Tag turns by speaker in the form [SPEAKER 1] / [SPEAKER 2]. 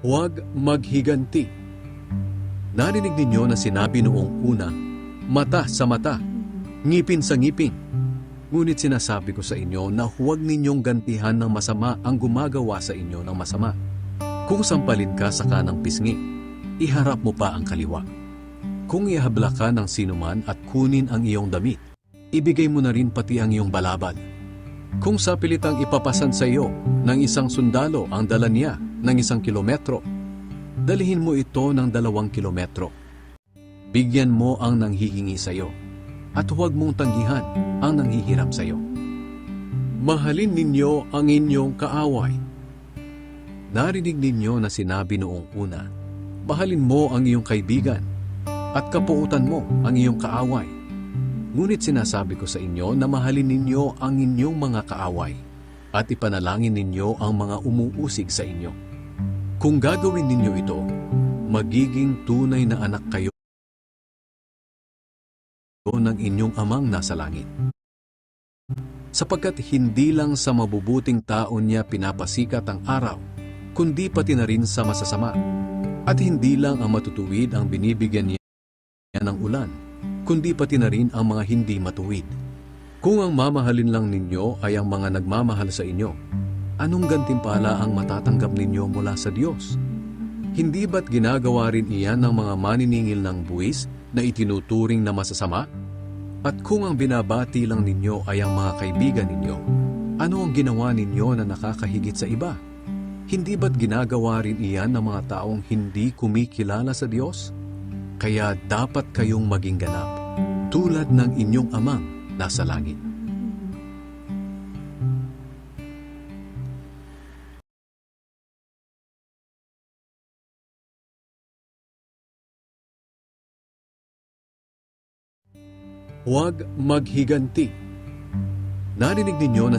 [SPEAKER 1] Huwag maghiganti. Narinig ninyo na sinabi noong una, mata sa mata, ngipin sa ngipin. Ngunit sinasabi ko sa inyo na huwag ninyong gantihan ng masama ang gumagawa sa inyo ng masama. Kung sampalin ka sa kanang pisngi, iharap mo pa ang kaliwa. Kung ihabla ka ng sinuman at kunin ang iyong damit, ibigay mo na rin pati ang iyong balabal. Kung sa pilitang ipapasan sa iyo ng isang sundalo ang dala niya ng 1 kilometro, dalihin mo ito ng 2 kilometro. Bigyan mo ang nanghihingi sa iyo, at huwag mong tanggihan ang nanghihiram sa iyo. Mahalin ninyo ang inyong kaaway. Narinig ninyo na sinabi noong una, mahalin mo ang iyong kaibigan, at kapuutan mo ang iyong kaaway. Ngunit sinasabi ko sa inyo na mahalin ninyo ang inyong mga kaaway, at ipanalangin ninyo ang mga umuusig sa inyo. Kung gagawin ninyo ito, magiging tunay na anak kayo ng inyong amang nasa langit. Sapagkat hindi lang sa mabubuting tao niya pinapasikat ang araw, kundi pati na rin sa masasama. At hindi lang ang matutuwid ang binibigyan niya ng ulan, kundi pati na rin ang mga hindi matuwid. Kung ang mamahalin lang ninyo ay ang mga nagmamahal sa inyo, anong gantimpala ang matatanggap ninyo mula sa Diyos? Hindi ba't ginagawa rin iyan ng mga maniningil ng buwis na itinuturing na masasama? At kung ang binabati lang ninyo ay ang mga kaibigan ninyo, ano ang ginawa ninyo na nakakahigit sa iba? Hindi ba't ginagawa rin iyan ng mga taong hindi kumikilala sa Diyos? Kaya dapat kayong maging ganap, tulad ng inyong amang nasa langit. Huwag maghiganti. Narinig ninyo na